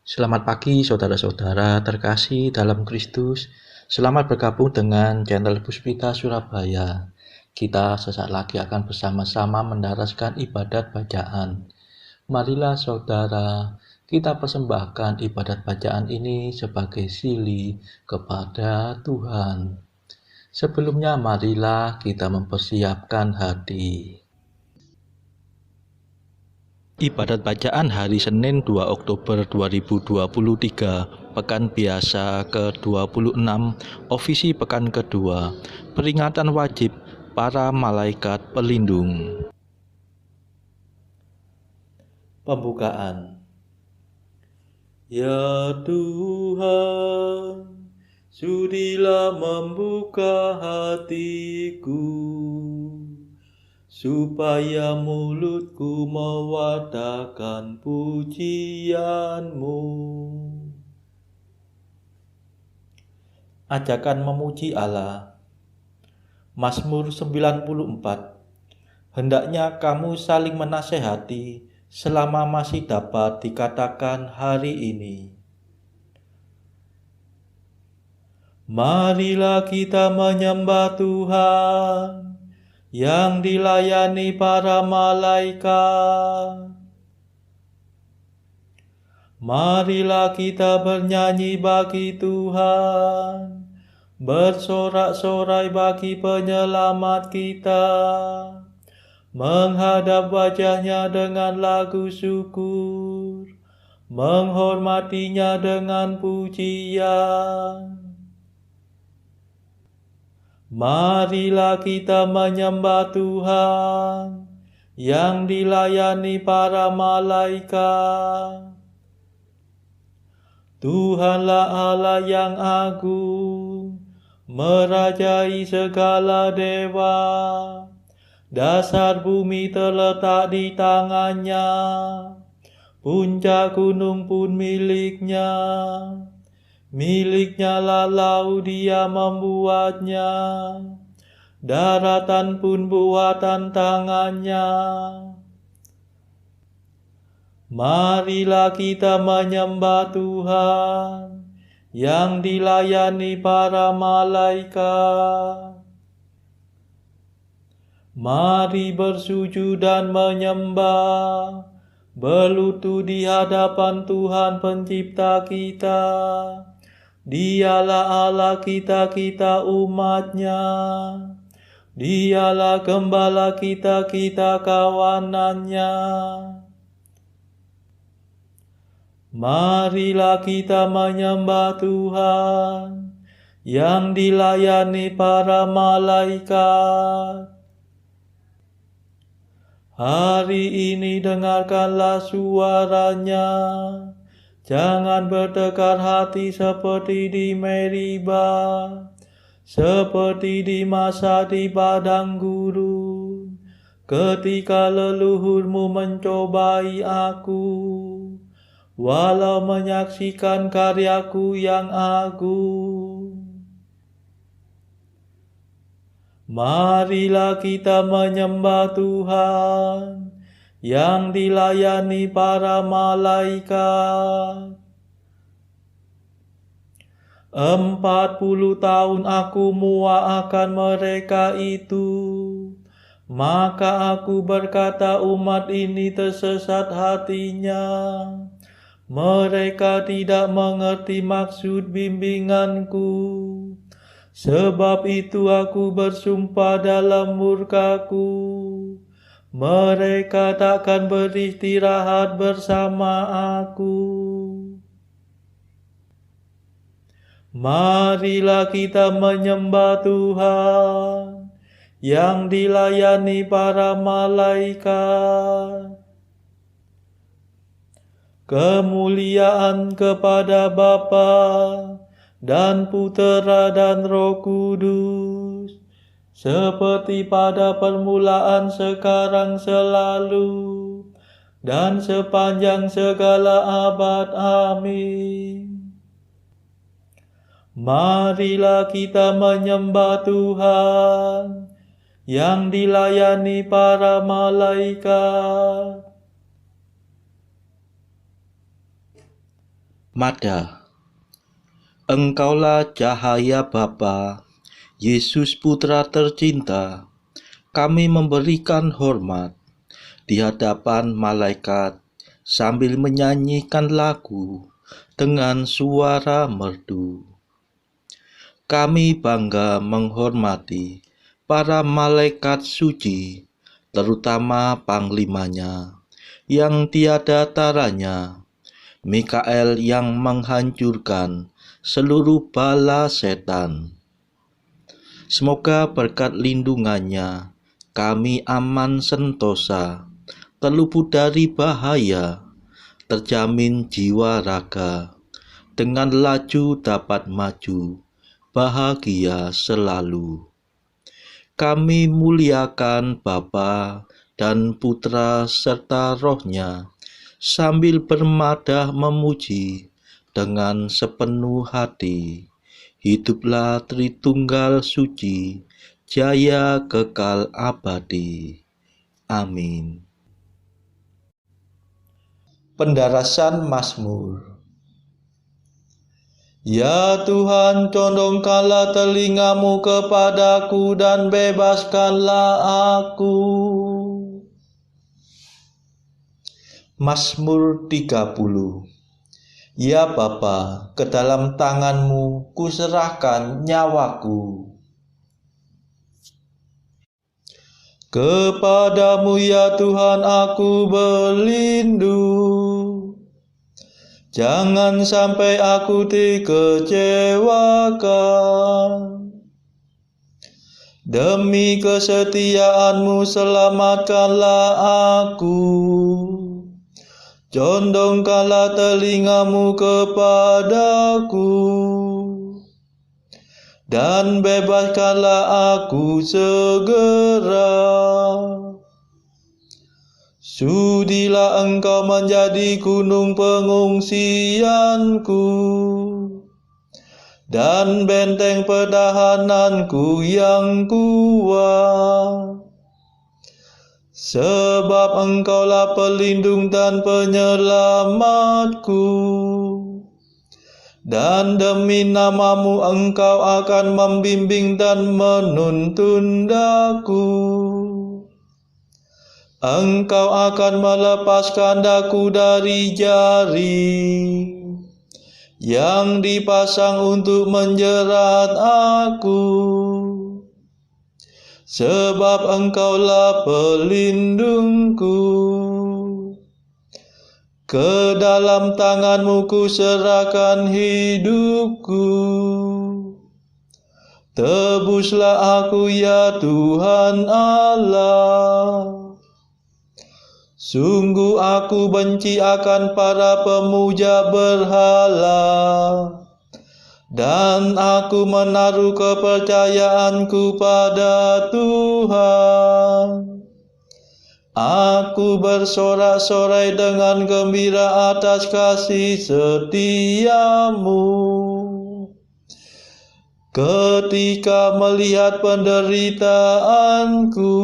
Selamat pagi saudara-saudara terkasih dalam Kristus. Selamat bergabung dengan channel Puspita Surabaya. Kita sesaat lagi akan bersama-sama mendaraskan ibadat bacaan. Marilah saudara, kita persembahkan ibadat bacaan ini sebagai sili kepada Tuhan. Sebelumnya marilah kita mempersiapkan hati. Ibadat bacaan hari Senin 2 Oktober 2023, Pekan Biasa ke-26, Ofisi Pekan kedua, Peringatan Wajib Para Malaikat Pelindung. Pembukaan. Ya Tuhan, sudilah membuka hatiku, supaya mulutku mewartakan pujian-Mu. Ajakan memuji Allah. Mazmur 94. Hendaknya kamu saling menasehati selama masih dapat dikatakan hari ini. Marilah kita menyembah Tuhan yang dilayani para malaikat. Marilah kita bernyanyi bagi Tuhan, bersorak-sorai bagi penyelamat kita, menghadap wajahnya dengan lagu syukur, menghormatinya dengan pujian. Marilah kita menyembah Tuhan yang dilayani para malaikat. Tuhanlah Allah yang agung, merajai segala dewa. Dasar bumi terletak di tangannya, puncak gunung pun miliknya. Miliknya lah laut, dia membuatnya, daratan pun buatan tangannya. Marilah kita menyembah Tuhan yang dilayani para malaikat. Mari bersujud dan menyembah, berlutut di hadapan Tuhan pencipta kita. Dialah Allah kita, kita umatnya. Dialah gembala kita, kita kawanannya. Marilah kita menyembah Tuhan yang dilayani para malaikat. Hari ini dengarkanlah suaranya. Jangan bertekar hati seperti di Meriba, seperti di masa di padang gurun, ketika leluhurmu mencobai aku, walau menyaksikan karyaku yang agung. Marilah kita menyembah Tuhan yang dilayani para malaikat. 40 tahun aku muak akan mereka itu, maka aku berkata umat ini tersesat hatinya. Mereka tidak mengerti maksud bimbinganku. Sebab itu aku bersumpah dalam murkaku, mereka takkan beristirahat bersama aku. Marilah kita menyembah Tuhan yang dilayani para malaikat. Kemuliaan kepada Bapa dan Putera dan Roh Kudus, seperti pada permulaan, sekarang, selalu, dan sepanjang segala abad. Amin. Marilah kita menyembah Tuhan yang dilayani para malaikat. Mada, Engkaulah cahaya Bapa, Yesus Putra tercinta. Kami memberikan hormat di hadapan malaikat sambil menyanyikan lagu dengan suara merdu. Kami bangga menghormati para malaikat suci, terutama panglimanya, yang tiada taranya, Mikael yang menghancurkan seluruh bala setan. Semoga berkat lindungannya kami aman sentosa, terluput dari bahaya, terjamin jiwa raga, dengan laju dapat maju, bahagia selalu. Kami muliakan Bapa dan Putra serta Roh-Nya, sambil bermadah memuji dengan sepenuh hati. Hiduplah Tritunggal Suci, jaya kekal abadi. Amin. Pendarasan Mazmur. Ya Tuhan, condongkanlah telingamu kepadaku dan bebaskanlah aku. Mazmur 30. Ya Bapa, ke dalam tanganmu kuserahkan nyawaku. Kepadamu ya Tuhan aku berlindung. Jangan sampai aku dikecewakan. Demi kesetiaanmu selamatkanlah aku. Condongkanlah telingamu kepadaku, dan bebaskanlah aku segera. Sudilah Engkau menjadi gunung pengungsianku, dan benteng pertahananku yang kuat. Sebab Engkaulah pelindung dan penyelamatku, dan demi namamu Engkau akan membimbing dan menuntun daku. Engkau akan melepaskan daku dari jaring yang dipasang untuk menjerat aku. Sebab Engkaulah pelindungku. Ke dalam tanganmu kuserahkan hidupku. Tebuslah aku ya Tuhan Allah. Sungguh aku benci akan para pemuja berhala, dan aku menaruh kepercayaanku pada Tuhan. Aku bersorak-sorai dengan gembira atas kasih setiamu. Ketika melihat penderitaanku,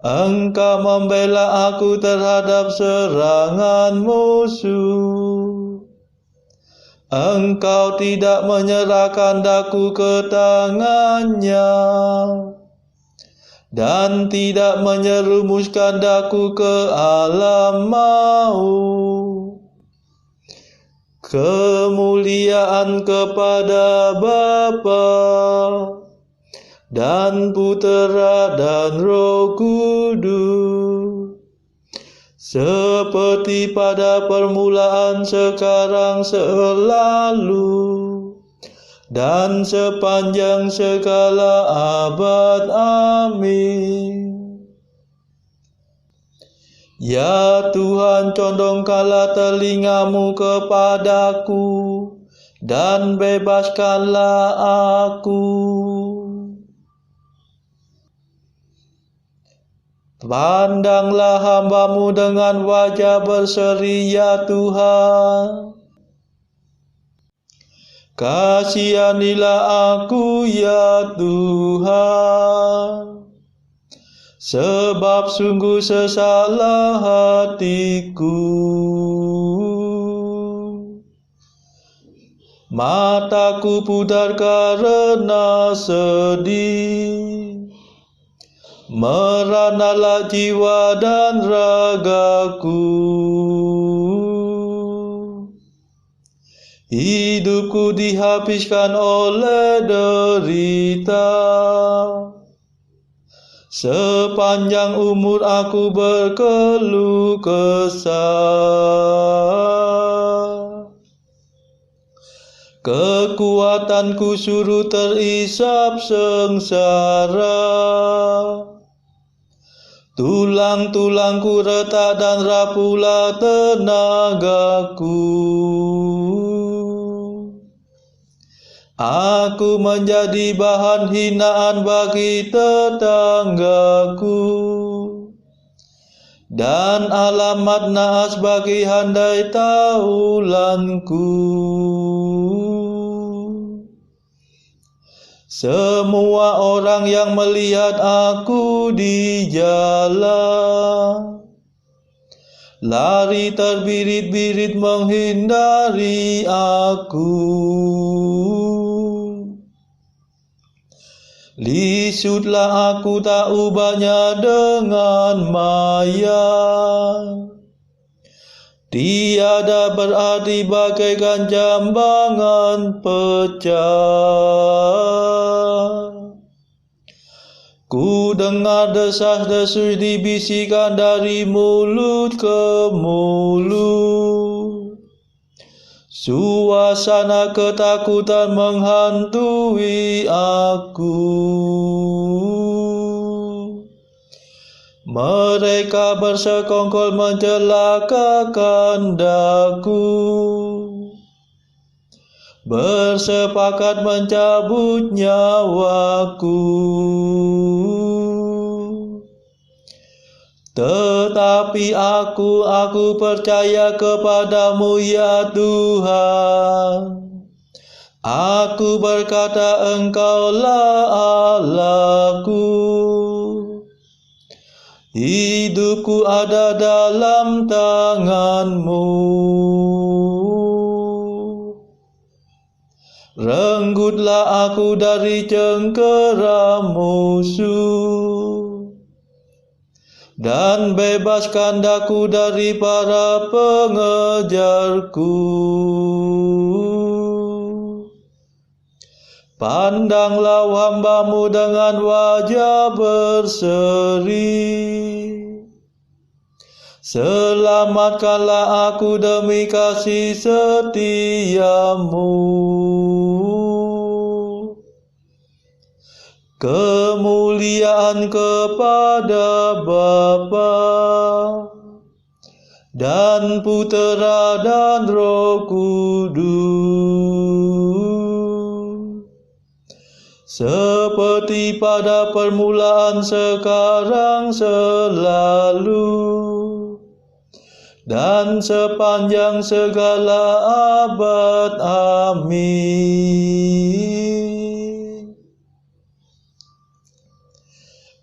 Engkau membela aku terhadap serangan musuh. Engkau tidak menyerahkan daku ke tangannya, dan tidak menyerumuskan daku ke alam maut. Kemuliaan kepada Bapa dan Putera dan Roh Kudus, seperti pada permulaan, sekarang, selalu, dan sepanjang segala abad. Amin. Ya Tuhan, condongkanlah telingamu kepadaku, dan bebaskanlah aku. Pandanglah hamba-Mu dengan wajah berseri, ya Tuhan. Kasihanilah aku, ya Tuhan. Sebab sungguh sesaklah hatiku. mataku pudar karena sedih, meranalah jiwa dan ragaku. Hidupku dihabiskan oleh derita, sepanjang umur aku berkeluh kesah. Kekuatanku suruh terisap sengsara, tulang-tulangku retak dan rapuhlah tenagaku. Aku menjadi bahan hinaan bagi tetanggaku, dan alamat naas bagi handai taulanku. Semua orang yang melihat aku di jalan lari terbirit-birit menghindari aku. Lisutlah aku tak ubahnya dengan maya, tiada berarti bagaikan jambangan pecah. Ku dengar desas-desus dibisikkan dari mulut ke mulut, suasana ketakutan menghantui aku. Mereka bersekongkol mencelakakan daku, bersepakat mencabut nyawaku. Tetapi aku percaya kepadamu ya Tuhan. Aku berkata Engkaulah Allahku. Hidupku ada dalam tangan-Mu. Renggutlah aku dari cengkera musuh, dan bebaskan daku dari para pengejarku. Pandanglah hamba-Mu dengan wajah berseri, selamatkanlah aku demi kasih setia-Mu. Kemuliaan kepada Bapa dan Putera dan Roh Kudus, seperti pada permulaan, sekarang, selalu, dan sepanjang segala abad. Amin.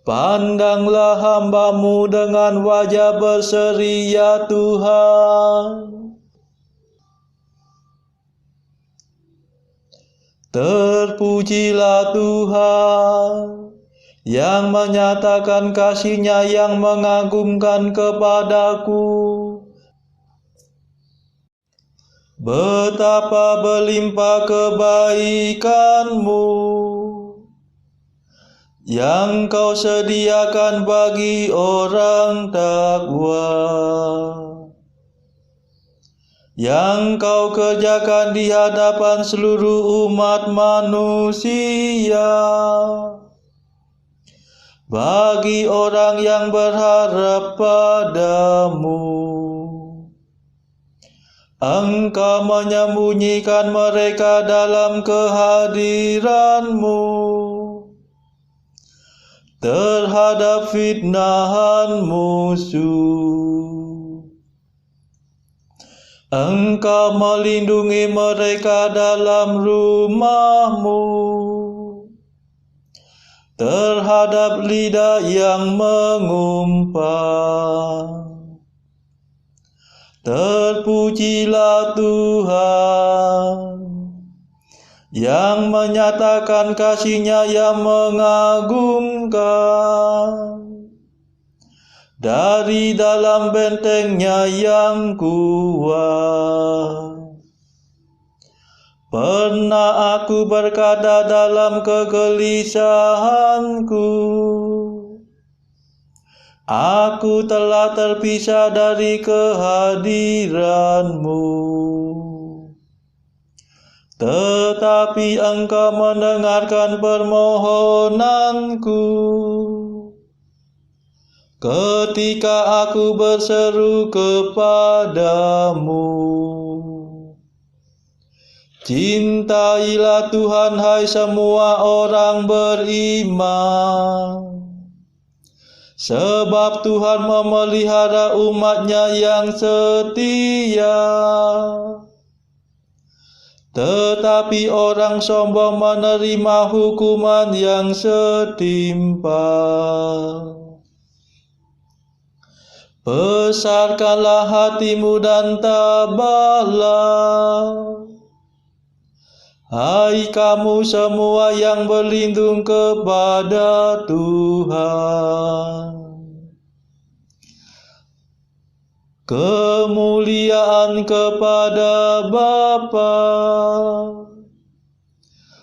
Pandanglah hamba-Mu dengan wajah berseri ya Tuhan. Terpujilah Tuhan yang menyatakan kasih-Nya yang mengagumkan kepadaku. Betapa berlimpah kebaikan-Mu yang Kau sediakan bagi orang takwa, yang Kau kerjakan di hadapan seluruh umat manusia, bagi orang yang berharap pada-Mu. Engkau menyembunyikan mereka dalam kehadiran-Mu terhadap fitnahan musuh. Engkau melindungi mereka dalam rumah-Mu terhadap lidah yang mengumpat. Terpujilah Tuhan. yang menyatakan kasih-Nya yang mengagumkan. Dari dalam benteng-Nya yang kuat, pernah aku berkata dalam kegelisahanku, aku telah terpisah dari kehadiran-Mu. Tetapi Engkau mendengarkan permohonanku ketika aku berseru kepadamu. Cintailah Tuhan, hai semua orang beriman, sebab Tuhan memelihara umat-Nya yang setia. Tetapi orang sombong menerima hukuman yang setimpal. Besarkanlah hatimu dan tabahlah, hai kamu semua yang berlindung kepada Tuhan. Kemuliaan kepada Bapa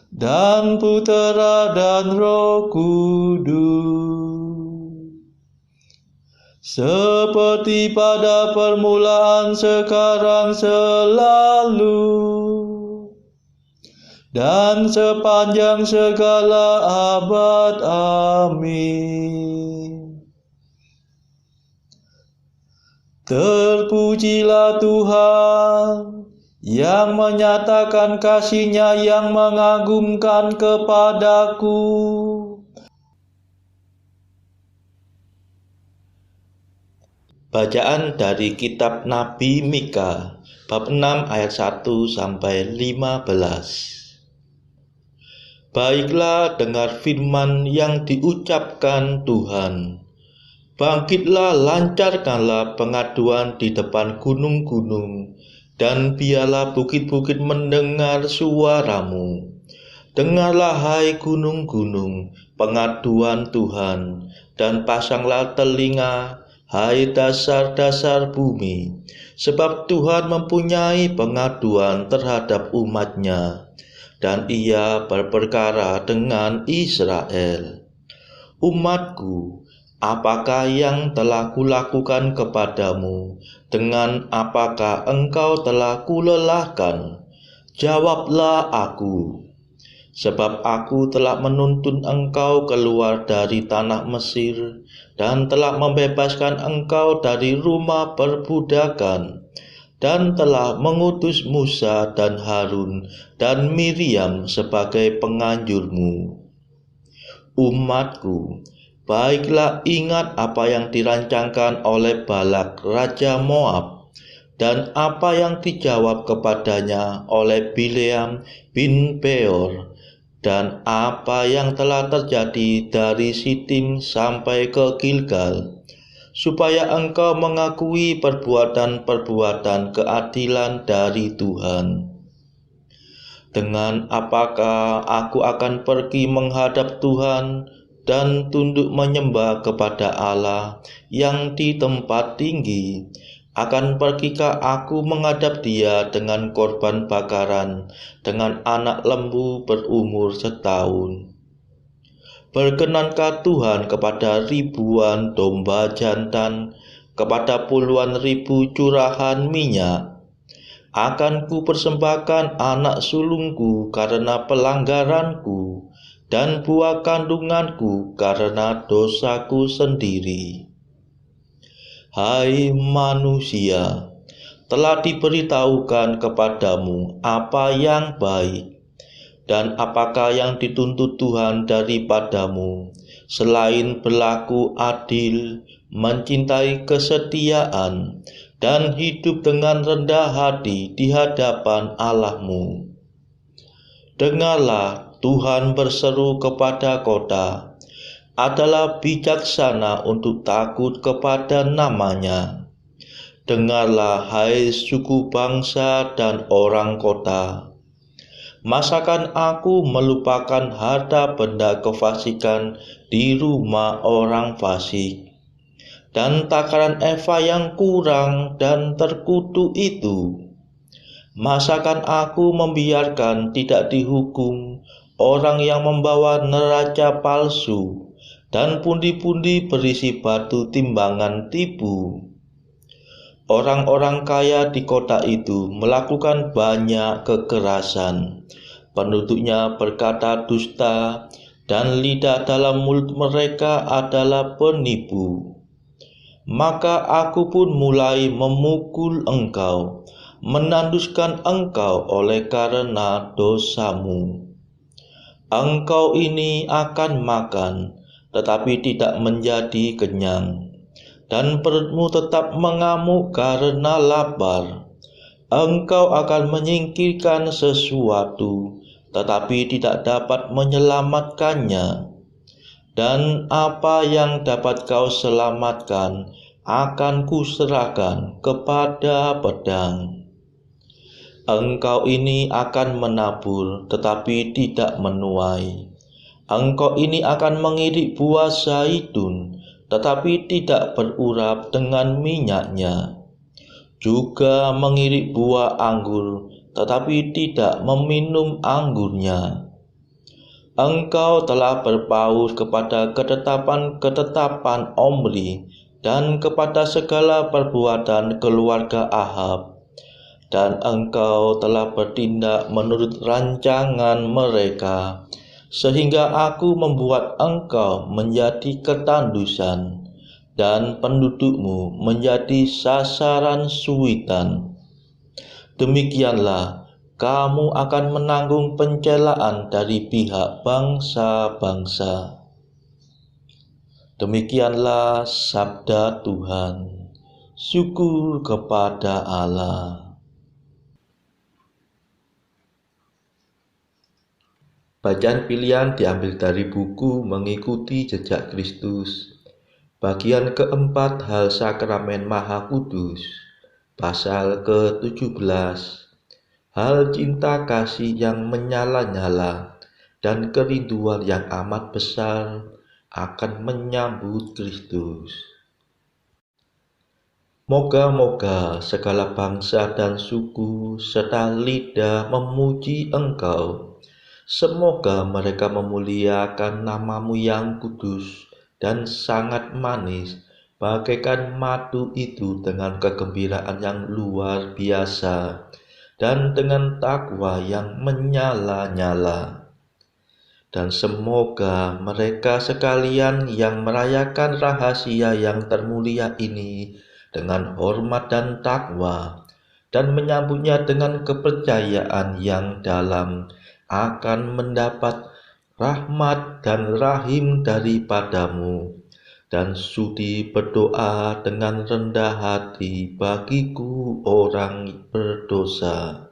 dan Putera dan Roh Kudus, seperti pada permulaan, sekarang, selalu, dan sepanjang segala abad. Amin. Terpujilah Tuhan yang menyatakan kasih-Nya yang mengagumkan kepadaku. Bacaan dari kitab Nabi Mika, bab 6 ayat 1 sampai 15. Baiklah, dengar firman yang diucapkan Tuhan. Bangkitlah, lancarkanlah pengaduan di depan gunung-gunung, dan biarlah bukit-bukit mendengar suaramu. Dengarlah, hai gunung-gunung, pengaduan Tuhan, dan pasanglah telinga, hai dasar-dasar bumi, sebab Tuhan mempunyai pengaduan terhadap umat-Nya, dan Ia berperkara dengan Israel. Umatku, apakah yang telah kulakukan kepadamu? Dengan apakah engkau telah kulelahkan? Jawablah aku. Sebab aku telah menuntun engkau keluar dari tanah Mesir, dan telah membebaskan engkau dari rumah perbudakan, dan telah mengutus Musa dan Harun dan Miriam sebagai penganjurmu. Umatku, baiklah ingat apa yang dirancangkan oleh Balak Raja Moab, dan apa yang dijawab kepadanya oleh Bileam bin Beor, dan apa yang telah terjadi dari Sitim sampai ke Gilgal, supaya engkau mengakui perbuatan-perbuatan keadilan dari Tuhan. Dengan apakah aku akan pergi menghadap Tuhan dan tunduk menyembah kepada Allah yang di tempat tinggi? Akan pergikah aku menghadap Dia dengan korban bakaran, dengan anak lembu berumur setahun? Berkenankah Tuhan kepada ribuan domba jantan, kepada puluhan ribu curahan minyak? Akan ku persembahkan anak sulungku karena pelanggaranku, dan buah kandunganku karena dosaku sendiri. Hai manusia, telah diberitahukan kepadamu apa yang baik, dan apakah yang dituntut Tuhan daripadamu, selain berlaku adil, mencintai kesetiaan, dan hidup dengan rendah hati di hadapan Allahmu. Dengarlah, Tuhan berseru kepada kota, adalah bijaksana untuk takut kepada namanya. Dengarlah, hai suku bangsa dan orang kota, Masakan aku melupakan harta benda kefasikan di rumah orang fasik, dan takaran eva yang kurang dan terkutuk itu? Masakan aku membiarkan tidak dihukum orang yang membawa neraca palsu dan pundi-pundi berisi batu timbangan tipu? Orang-orang kaya di kota itu melakukan banyak kekerasan. Penduduknya berkata dusta, dan lidah dalam mulut mereka adalah penipu. Maka aku pun mulai memukul engkau, menanduskan engkau oleh karena dosamu. Engkau ini akan makan, tetapi tidak menjadi kenyang, dan perutmu tetap mengamuk karena lapar. Engkau akan menyingkirkan sesuatu, tetapi tidak dapat menyelamatkannya. Dan apa yang dapat kau selamatkan akan kuserahkan kepada pedang. Engkau ini akan menabur, tetapi tidak menuai. Engkau ini akan mengirik buah zaitun, tetapi tidak berurap dengan minyaknya. Juga mengirik buah anggur, tetapi tidak meminum anggurnya. Engkau telah berpaut kepada ketetapan-ketetapan Omri dan kepada segala perbuatan keluarga Ahab, dan engkau telah bertindak menurut rancangan mereka, sehingga aku membuat engkau menjadi ketandusan, dan pendudukmu menjadi sasaran suitan. Demikianlah kamu akan menanggung pencelaan dari pihak bangsa-bangsa. Demikianlah sabda Tuhan. Syukur kepada Allah. Bacaan pilihan diambil dari buku Mengikuti Jejak Kristus, bagian keempat, Hal Sakramen Maha Kudus, pasal ke-17. Hal cinta kasih yang menyala-nyala dan kerinduan yang amat besar akan menyambut Kristus. Moga-moga segala bangsa dan suku serta lidah memuji Engkau. Semoga mereka memuliakan namamu yang kudus dan sangat manis, bagaikan madu itu dengan kegembiraan yang luar biasa dan dengan takwa yang menyala-nyala. Dan semoga mereka sekalian yang merayakan rahasia yang termulia ini dengan hormat dan takwa, dan menyambutnya dengan kepercayaan yang dalam, akan mendapat rahmat dan rahim daripadamu, dan sudi berdoa dengan rendah hati bagiku orang berdosa.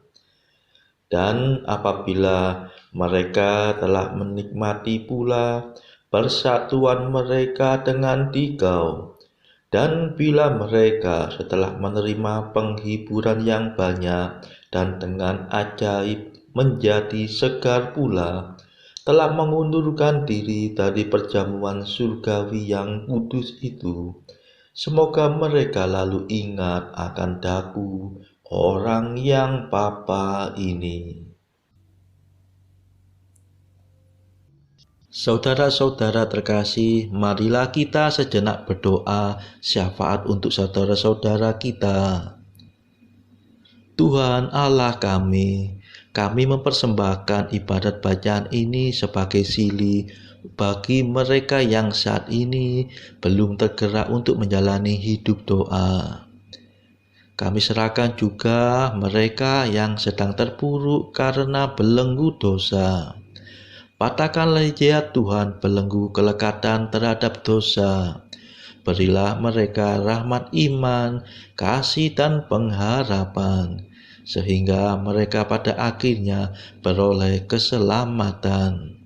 Dan apabila mereka telah menikmati pula persatuan mereka dengan Dikau, dan bila mereka setelah menerima penghiburan yang banyak dan dengan ajaib menjadi segar pula, telah mengundurkan diri dari perjamuan surgawi yang kudus itu, semoga mereka lalu ingat akan daku orang yang papa ini. Saudara-saudara terkasih, marilah kita sejenak berdoa syafaat untuk saudara-saudara kita. Tuhan Allah kami mempersembahkan ibadat bacaan ini sebagai sili bagi mereka yang saat ini belum tergerak untuk menjalani hidup doa. Kami serahkan juga mereka yang sedang terpuruk karena belenggu dosa. Patahkanlah ya Tuhan belenggu kelekatan terhadap dosa. Berilah mereka rahmat iman, kasih dan pengharapan, sehingga mereka pada akhirnya beroleh keselamatan.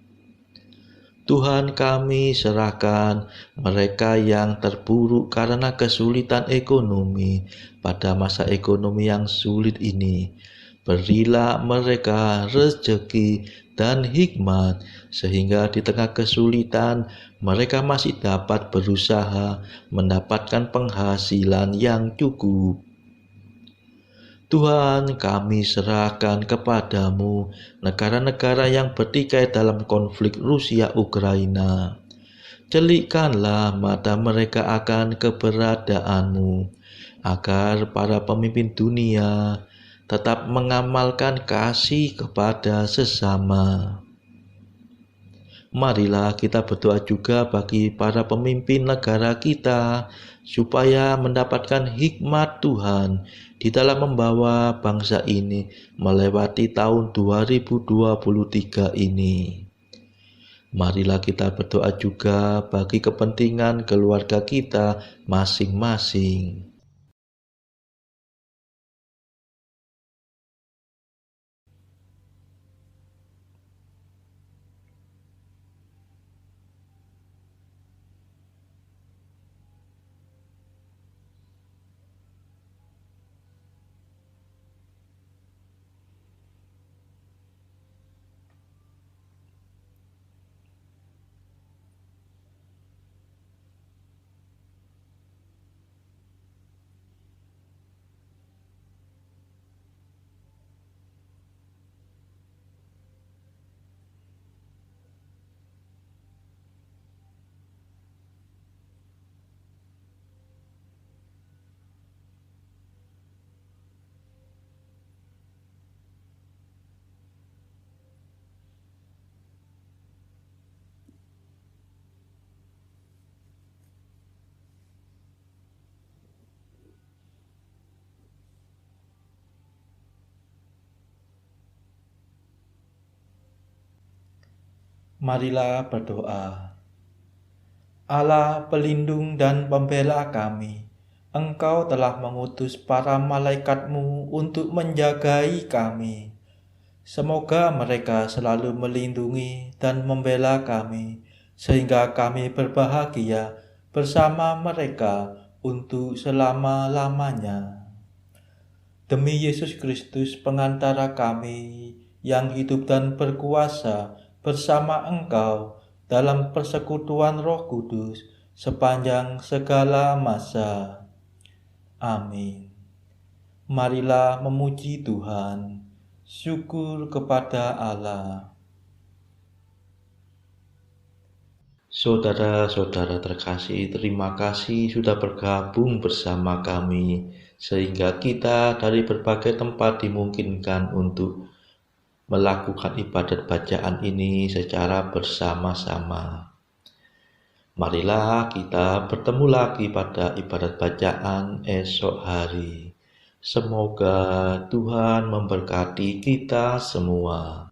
Tuhan, kami serahkan mereka yang terpuruk karena kesulitan ekonomi pada masa ekonomi yang sulit ini. Berilah mereka rezeki dan hikmat, sehingga di tengah kesulitan mereka masih dapat berusaha mendapatkan penghasilan yang cukup. Tuhan, kami serahkan kepadamu negara-negara yang bertikai dalam konflik Rusia-Ukraina. Celikkanlah mata mereka akan keberadaanmu, agar para pemimpin dunia tetap mengamalkan kasih kepada sesama. Marilah kita berdoa juga bagi para pemimpin negara kita, supaya mendapatkan hikmat Tuhan di dalam membawa bangsa ini melewati tahun 2023 ini. Marilah kita berdoa juga bagi kepentingan keluarga kita masing-masing. Marilah berdoa. Allah pelindung dan pembela kami, Engkau telah mengutus para malaikatmu untuk menjagai kami. Semoga mereka selalu melindungi dan membela kami, sehingga kami berbahagia bersama mereka untuk selama-lamanya. Demi Yesus Kristus pengantara kami, yang hidup dan berkuasa bersama Engkau dalam persekutuan Roh Kudus sepanjang segala masa. Amin. Marilah memuji Tuhan. Syukur kepada Allah. Saudara-saudara terkasih, terima kasih sudah bergabung bersama kami, sehingga kita dari berbagai tempat dimungkinkan untuk melakukan ibadat bacaan ini secara bersama-sama. Marilah kita bertemu lagi pada ibadat bacaan esok hari. Semoga Tuhan memberkati kita semua.